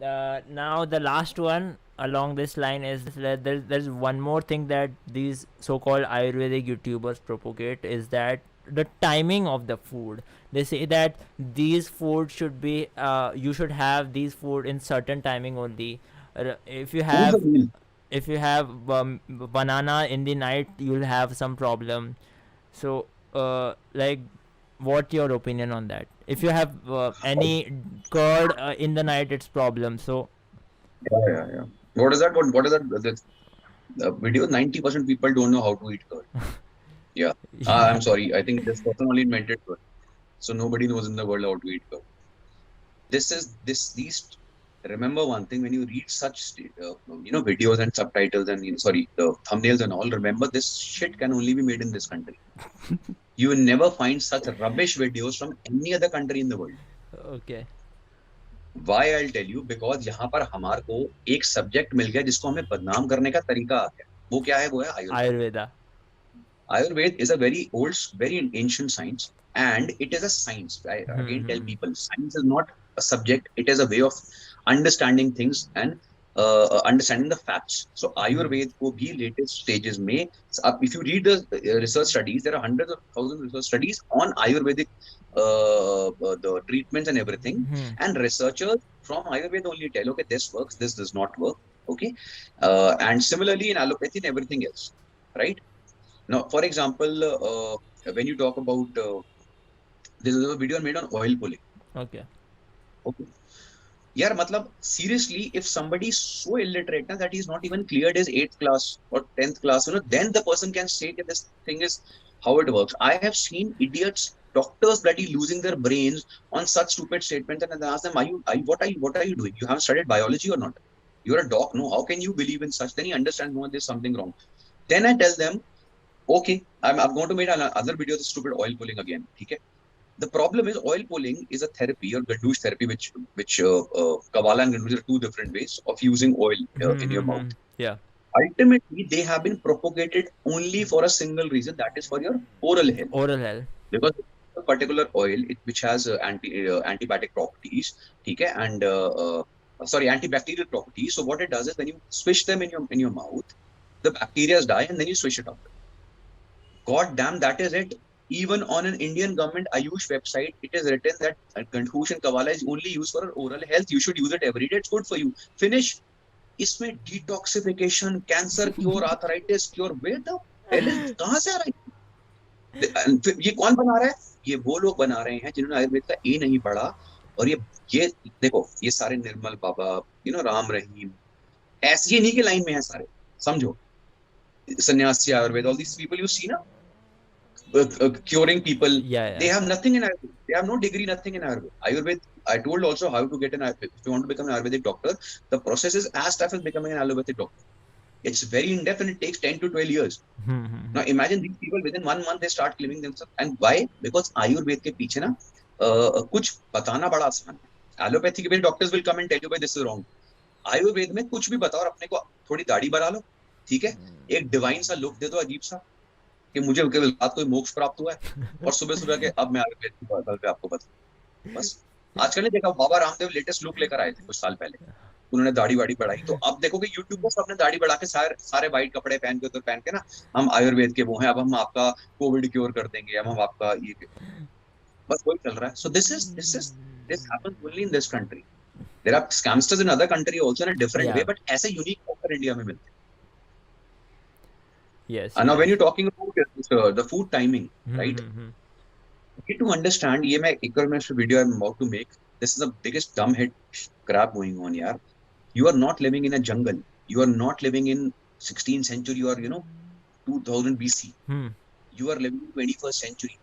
Now the last one along this line is that there's one more thing that these so-called Ayurvedic YouTubers propagate, is that the timing of the food. They say that these food should be you should have these food in certain timing only. If you Who's the have, real? banana in the night, you'll have some problem. So like, what your opinion on that? If you have any curd in the night, it's problem. So Yeah, yeah, yeah. What is that? What is that? The video, 90% people don't know how to eat curd. Yeah. yeah. I'm sorry. I think this person only invented curd. So nobody knows in the world how to eat curd. These. Remember one thing: when you read such, videos and subtitles and sorry, the thumbnails and all. Remember, this shit can only be made in this country. You will never find such rubbish videos from any other country in the world. Okay. Why I'll tell you, because यहाँ पर हमारे को एक subject मिल गया जिसको हमें बदनाम करने का तरीका आ गया. वो क्या है? वो है Ayurveda. Ayurveda. Ayurveda is a very old, very ancient science, and it is a science. I again tell Hmm. people, science is not a subject; it is a way of understanding things and understanding the facts. So Hmm. Ayurveda को भी latest stages में, if you read the research studies, there are hundreds of thousands of research studies on Ayurvedic the treatments and everything, Hmm. and researchers from Ayurveda only tell, okay, this works, this does not work, okay, and similarly in allopathy and everything else, right? Now, for example, when you talk about this is a video made on oil pulling. Okay. Okay. Yeah, matlab, seriously, if somebody is so illiterate na, that he's not even cleared his 8th class or 10th class, then the person can say that this thing is how it works. I have seen idiots, doctors bloody losing their brains on such stupid statements, and I ask them, what are you doing? You haven't studied biology or not? You're a doc, no? How can you believe in such? Then he understands, no, there's something wrong. Then I tell them, okay, I'm going to make another video of the stupid oil pulling again. Okay. The problem is oil pulling is a therapy or Gandush therapy, which Kavala and Gandush are two different ways of using oil in your mouth. Hmm. Yeah. Ultimately, they have been propagated only for a single reason, that is for your oral health. Oral health. Because a particular oil which has antibiotic properties, okay, and sorry, antibacterial properties. So what it does is when you swish them in your mouth, the bacteria die and then you swish it out. God damn, that is it. Even on an Indian government Ayush website, it is written that Gandush and Kavala is only used for oral health. You should use it every day. It's good for you. Finish. इसमें detoxification, cancer cure, arthritis cure, way the hell is, कहां से आ रहा है? ये कौन बना रहा है? ये वो लोग बना रहे हैं जिन्होंने आयुर्वेद का ए नहीं पढ़ा. और ये देखो, ये सारे निर्मल बाबा, राम रहीम, ऐसे ये नहीं के लाइन में है सारे. समझो, सन्यासी Ayurveda, all these people you see ना, curing people. Yeah. They Yeah. have nothing in Ayurveda. They have no degree, nothing in Ayurveda. Ayurveda, I told also how to get an Ayurvedic. If you want to become an Ayurvedic doctor, the process is as tough as becoming an allopathic doctor. It's very in depth and it takes 10 to 12 years. Hmm. Now imagine these people within 1 month they start claiming themselves. And why? Because Ayurveda के पीछे ना कुछ बताना बड़ा आसान है. Allopathy के भी doctors will come and tell you, this is wrong. Ayurveda में कुछ भी बताओ और अपने को थोड़ी दाढ़ी बढ़ा लो, ठीक है, एक डिवाइन सा लुक दे दो अजीब सा, कि मुझे केवल रात को मोक्ष प्राप्त हुआ है और सुबह सुबह के अब मैं आयुर्वेद की बल पे आपको बता. बस. आजकल ने देखा, बाबा रामदेव लेटेस्ट लुक लेकर आए थे कुछ साल पहले. उन्होंने दाढ़ी वाड़ी बढ़ाई, तो अब देखो कि यूट्यूब पर सबने दाढ़ी बढ़ा के सारे व्हाइट कपड़े पहन के उधर पहन के ना, हम आयुर्वेद के वो हैं, अब हम आपका कोविड क्योर कर देंगे, अब हम आपका ये, बस वही चल रहा है. So this happens only in this country. There are scamsters in other country also in a different way, Yeah. But ऐसे यूनिक ऑफर इंडिया में मिलते Yes. हैं. Now when Yes. You talking about the food timing, right, Hmm. to understand, ये मैं एक मैं video I'm about to make, this is the biggest dumbhead crap going on, yaar. You are not living in a jungle. You are not living in 16th century or 2000 BC. Hmm. You are living in 21st century.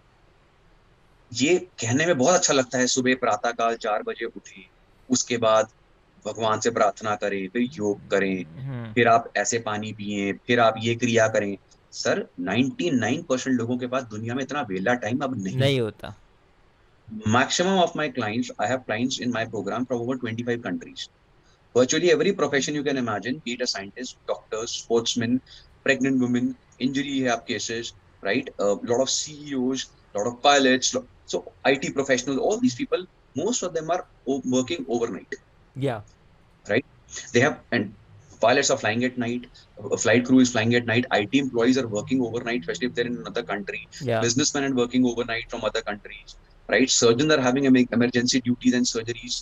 ये कहने में बहुत अच्छा लगता है, सुबह प्रातः काल 4 बजे उठे, उसके बाद भगवान से प्रार्थना करें, फिर योग करें, Hmm. फिर आप ऐसे पानी पिए, फिर आप ये क्रिया करें. सर, 99% लोगों के पास दुनिया में इतना वेला टाइम अब नहीं नहीं है. होता. Maximum of my clients, I have clients in my program from over 25 countries. Virtually every profession you can imagine, be it a scientist, doctors, sportsmen, pregnant women, injury rehab cases, right? A lot of CEOs, a lot of pilots, so IT professionals, all these people, most of them are working overnight. Yeah. right? They have, and pilots are flying at night, a flight crew is flying at night, IT employees are working overnight, especially if they're in another country, Yeah. businessmen are working overnight from other countries, right? Surgeons are having emergency duties and surgeries.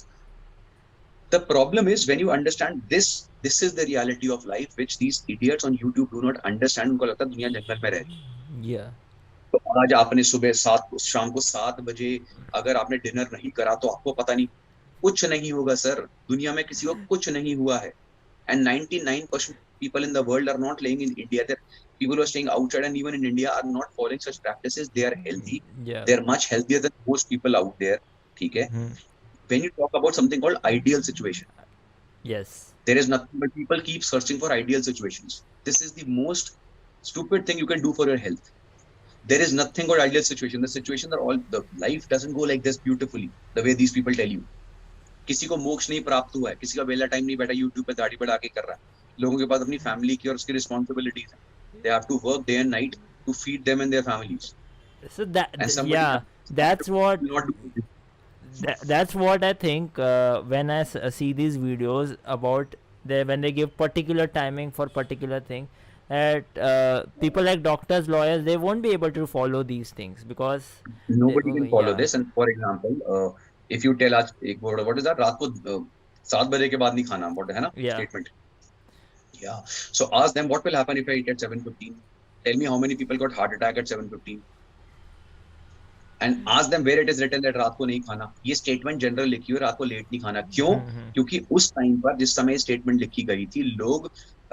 The problem is when you understand this is the reality of life, which these idiots on YouTube do not understand. उनको लगता है दुनिया जंगल में रह रही है। Yeah. तो आज आपने सुबह शाम को 7 बजे अगर आपने डिनर नहीं करा तो आपको पता नहीं, कुछ नहीं होगा सर, दुनिया में किसी को कुछ नहीं हुआ है। And 99% people in the world are not living in India. People who are staying outside and even in India are not following such practices. They are healthy. Yeah. They are much healthier than most people out there. ठीक है? When you talk about something called ideal situation, Yes. there is nothing but people keep searching for ideal situations. This is the most stupid thing you can do for your health. There is nothing called ideal situation. The situations are all, the life doesn't go like this beautifully, the way these people tell you. किसी को मोक्ष नहीं प्राप्त हुआ है, किसी का वेला टाइम नहीं बैठा यूट्यूब पे दाढ़ी बढ़ा के कर रहा है। लोगों के पास अपनी फैमिली की और उसकी रिस्पॉन्सिबिलिटीज हैं। They have to work day and night to feed them and their families. So that And somebody yeah, that's what will not do this. that's what I think when I see these videos about when they give particular timing for particular thing, that people like doctors, lawyers, they won't be able to follow these things because Nobody can follow yeah. this. And for example, if you tell आज एक word, what is that? रात को 7 बजे के बाद नहीं खाना, what है ना Yeah. statement. Yeah. So ask them what will happen if I eat at 7:15. Tell me how many people got heart attack at 7:15. And ask them where it is written that रात को नहीं खाना। ये statement general लिखी हुई है, रात को लेट नहीं खाना। क्यों? क्योंकि उस टाइम पर जिस समय स्टेटमेंट लिखी गई थी, लोग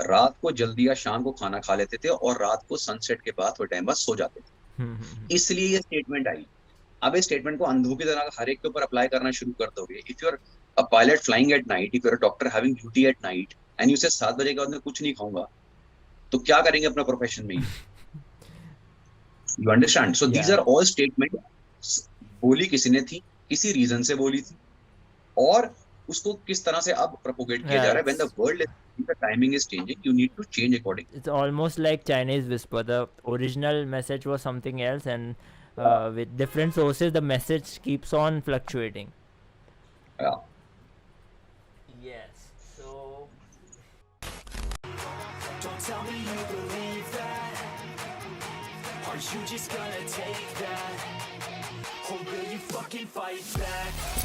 रात को जल्दी या शाम को खाना खा लेते थे और रात को सनसेट के बाद थोड़े टाइम बाद सो जाते थे। इसलिए ये स्टेटमेंट आई। अब इस स्टेटमेंट को अंधों की तरह हर एक के ऊपर अप्लाई करना शुरू कर दोगे। If you are a pilot flying at night, if you are a doctor having duty at night and you say 7 बजे के बाद मैं कुछ नहीं खाऊंगा, तो क्या करेंगे अपना प्रोफेशन में? You understand? So these are all statement बोली किसी ने थी, किसी रीजन से बोली थी, और उसको किस तरह से अब प्रोपोगेट किया जा रहा है। When the world is, the timing is changing, you need to change accordingly. It's almost like Chinese whisper. The original message was something else, and with different sources, the message keeps on fluctuating. Yeah. Yes. So. Don't tell me you believe that. Are you just gonna take that? Or will you fucking fight back?